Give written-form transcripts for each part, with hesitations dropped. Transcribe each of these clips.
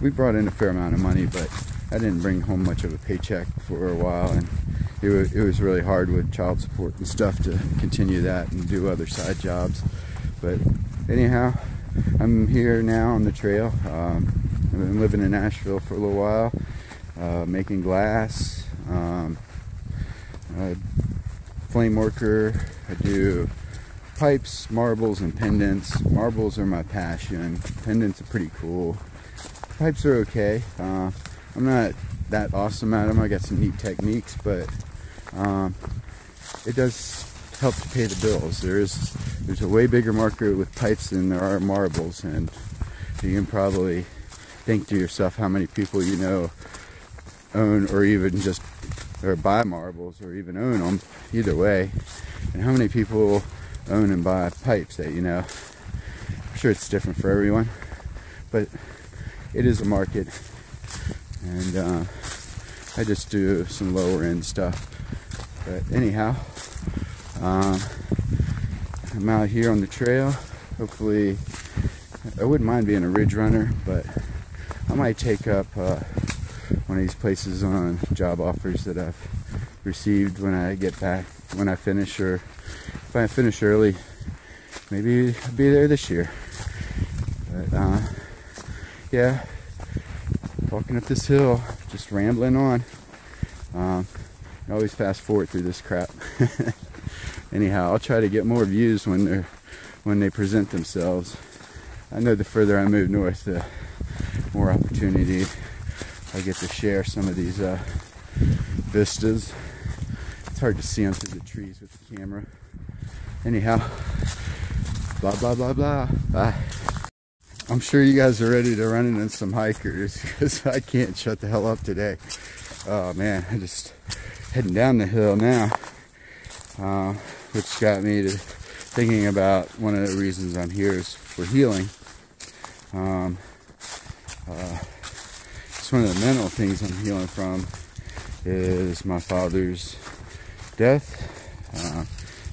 we brought in a fair amount of money, but I didn't bring home much of a paycheck for a while, and it was really hard with child support and stuff to continue that and do other side jobs. But anyhow, I'm here now on the trail. I've been living in Nashville for a little while, making glass, flame worker. I do pipes, marbles, and pendants. Marbles are my passion. Pendants are pretty cool. Pipes are okay. I'm not that awesome at them. I got some neat techniques, but it does help to pay the bills. There's a way bigger market with pipes than there are marbles, and you can probably think to yourself how many people you know own or even just or buy marbles or even own them, either way, and how many people own and buy pipes that you know. I'm sure it's different for everyone, but it is a market, and I just do some lower end stuff. But anyhow, I'm out here on the trail. Hopefully, I wouldn't mind being a ridge runner, but I might take up one of these places on job offers that I've received when I get back, when I finish, or if I finish early, maybe I'll be there this year. But yeah, walking up this hill, just rambling on. I always fast forward through this crap. Anyhow, I'll try to get more views when they present themselves. I know the further I move north, the more opportunity I get to share some of these vistas. It's hard to see them through the trees with the camera. Anyhow, blah blah blah blah. Bye. I'm sure you guys are ready to run into some hikers, because I can't shut the hell up today. Oh man, I just heading down the hill now, which got me to thinking about one of the reasons I'm here is for healing. Just one of the mental things I'm healing from is my father's death.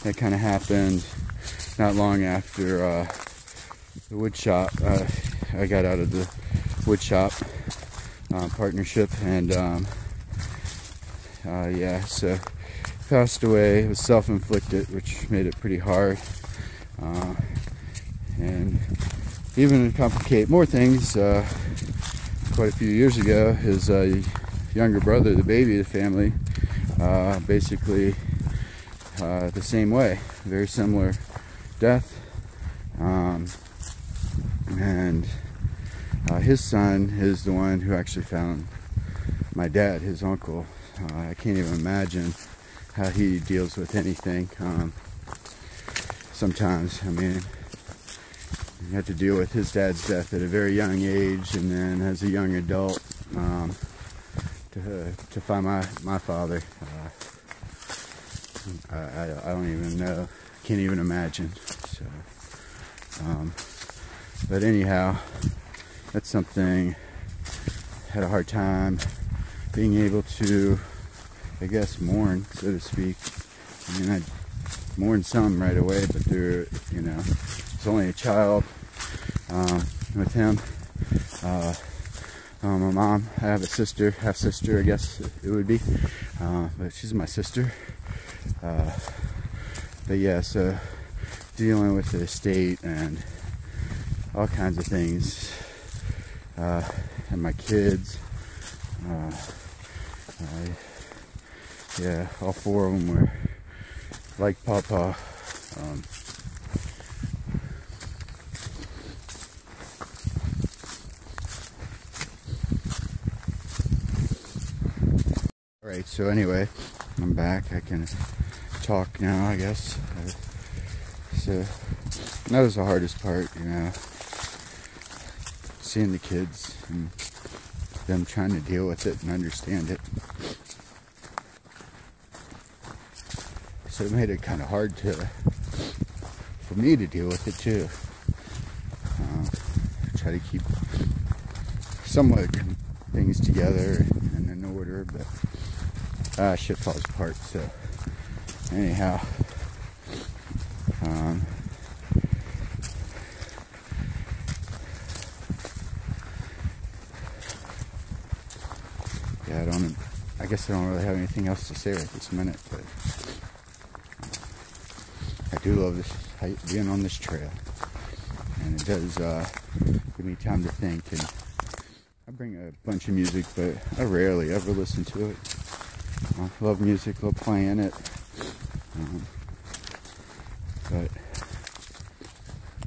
That kind of happened not long after the wood shop. I got out of the wood shop partnership, and yeah, so passed away. It was self-inflicted, which made it pretty hard. And even to complicate more things, quite a few years ago, his younger brother, the baby of the family, basically the same way, very similar death. And his son is the one who actually found my dad, his uncle. I can't even imagine how he deals with anything. Sometimes, I mean, you have to deal with his dad's death at a very young age, and then as a young adult, to find my father. I don't even know, can't even imagine. So, but anyhow, that's something I had a hard time being able to, I guess, mourn, so to speak. I mean, I mourned some right away, but there, you know, it's only a child with him. My mom, I have a sister, half sister, I guess it would be, but she's my sister. But yeah, so dealing with the estate and all kinds of things, and my kids, yeah, all four of them were like Papa. Alright, so anyway, I'm back. I can talk now, I guess. So that was the hardest part, you know, seeing the kids and them trying to deal with it and understand it. So it made it kind of hard for me to deal with it too. Try to keep somewhat things together and in order, but shit falls apart. So anyhow, yeah, I guess I don't really have anything else to say right this minute, but I do love this, being on this trail, and it does give me time to think. And I bring a bunch of music, but I rarely ever listen to it. I love music, love playing it, but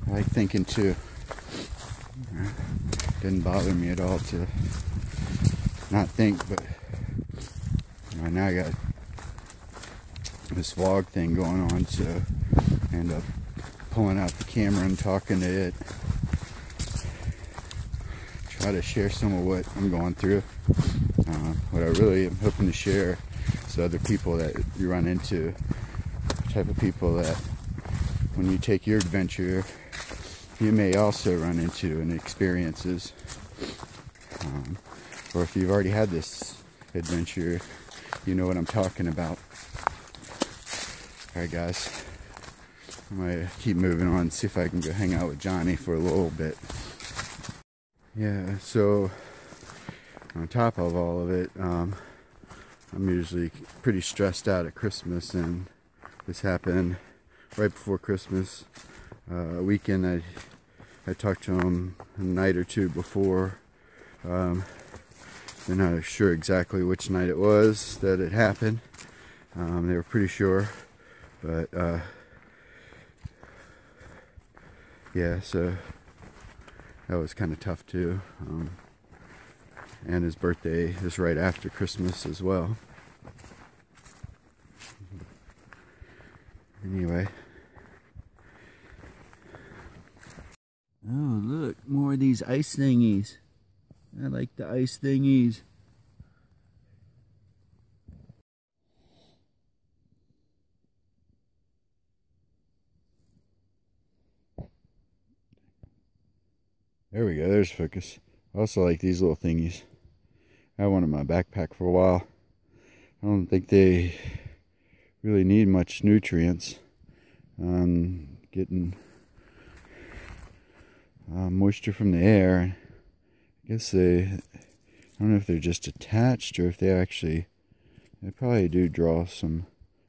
I like thinking too. It didn't bother me at all to not think, but you know, now I got this vlog thing going on, so I end up pulling out the camera and talking to it. Try to share some of what I'm going through. What I really am hoping to share is other people that you run into, the type of people that when you take your adventure, you may also run into and experiences. Or if you've already had this adventure, you know what I'm talking about. Alright guys, I'm gonna keep moving on and see if I can go hang out with Johnny for a little bit. Yeah, so on top of all of it, I'm usually pretty stressed out at Christmas, and this happened right before Christmas. A weekend I talked to him a night or two before. They're not sure exactly which night it was that it happened. They were pretty sure, but yeah, so that was kind of tough too. And his birthday is right after Christmas as well. Anyway. Oh, look, more of these ice thingies. I like the ice thingies. There we go, there's focus. I also like these little thingies. I had one in my backpack for a while. I don't think they really need much nutrients. Getting moisture from the air. I guess I don't know if they're just attached or if they probably do draw some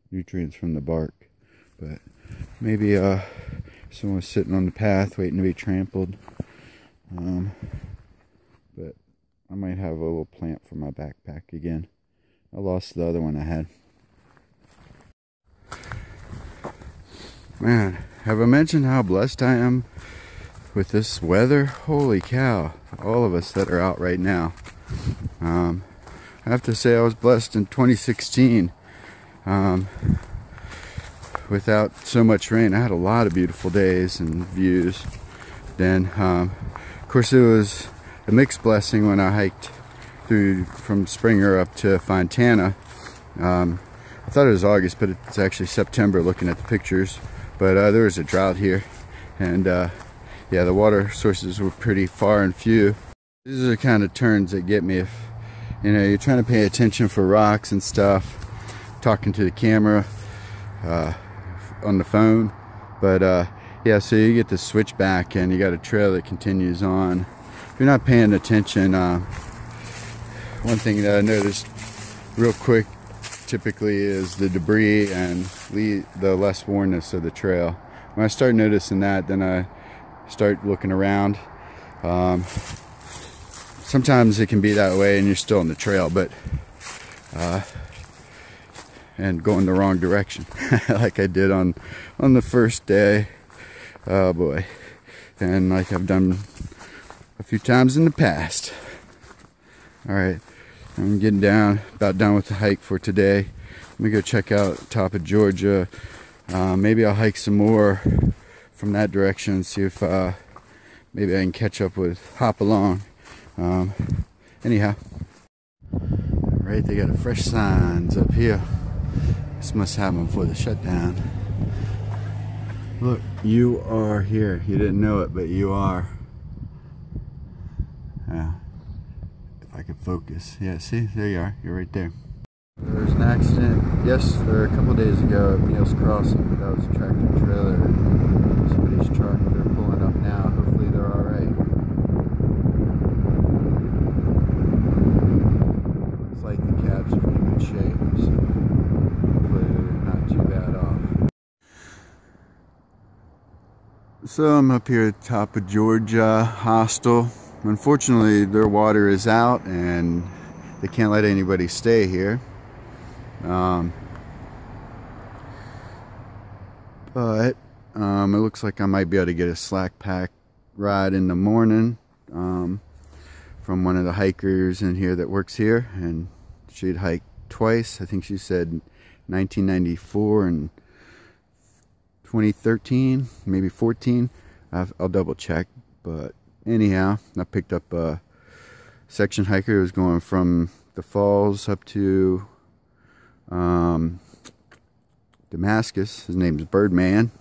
nutrients from the bark. But maybe someone's sitting on the path waiting to be trampled. But I might have a little plant for my backpack again. I lost the other one I had. Man, have I mentioned how blessed I am with this weather? Holy cow, all of us that are out right now. I have to say I was blessed in 2016 without so much rain. I had a lot of beautiful days and views. Then, of course, it was a mixed blessing when I hiked through from Springer up to Fontana. I thought it was August, but it's actually September looking at the pictures. But there was a drought here, and yeah, the water sources were pretty far and few. These are the kind of turns that get me if, you know, you're trying to pay attention for rocks and stuff, talking to the camera on the phone. But yeah, so you get to switch back and you got a trail that continues on. If you're not paying attention, one thing that I noticed real quick typically is the debris and the less wornness of the trail. When I start noticing that, then I start looking around. Sometimes it can be that way and you're still on the trail, but and going the wrong direction like I did on the first day. Oh boy. And like I've done a few times in the past. Alright, I'm getting about done with the hike for today. Let me go check out top of Georgia. Maybe I'll hike some more from that direction, see if maybe I can catch up with Hopalong. Anyhow, right, they got a fresh signs up here. This must happen before the shutdown. Look, you are here. You didn't know it, but you are. Yeah, if I could focus. Yeah, see, there you are. You're right there. There was an accident a couple days ago at Neal's Crossing, but that was a tractor trailer and somebody's truck. They're pulling up now. Hopefully they're all right. So I'm up here at top of Georgia Hostel. Unfortunately, their water is out and they can't let anybody stay here. But it looks like I might be able to get a slack pack ride in the morning from one of the hikers in here that works here, and she'd hiked twice. I think she said 1994 and 2013, maybe 14. I'll double check, but anyhow, I picked up a section hiker who was going from the falls up to Damascus. His name's Birdman.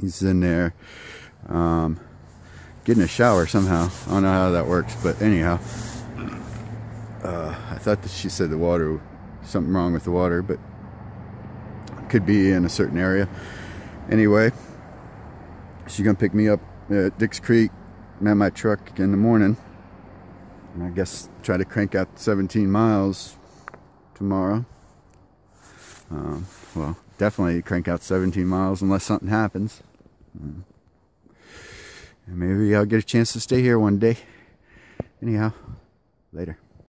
He's in there getting a shower somehow. I don't know how that works, but anyhow, I thought that she said the water, something wrong with the water, but it could be in a certain area. Anyway, she's gonna pick me up at Dix Creek, man, my truck in the morning, and I guess try to crank out 17 miles tomorrow. Well, definitely crank out 17 miles unless something happens. And maybe I'll get a chance to stay here one day. Anyhow, later.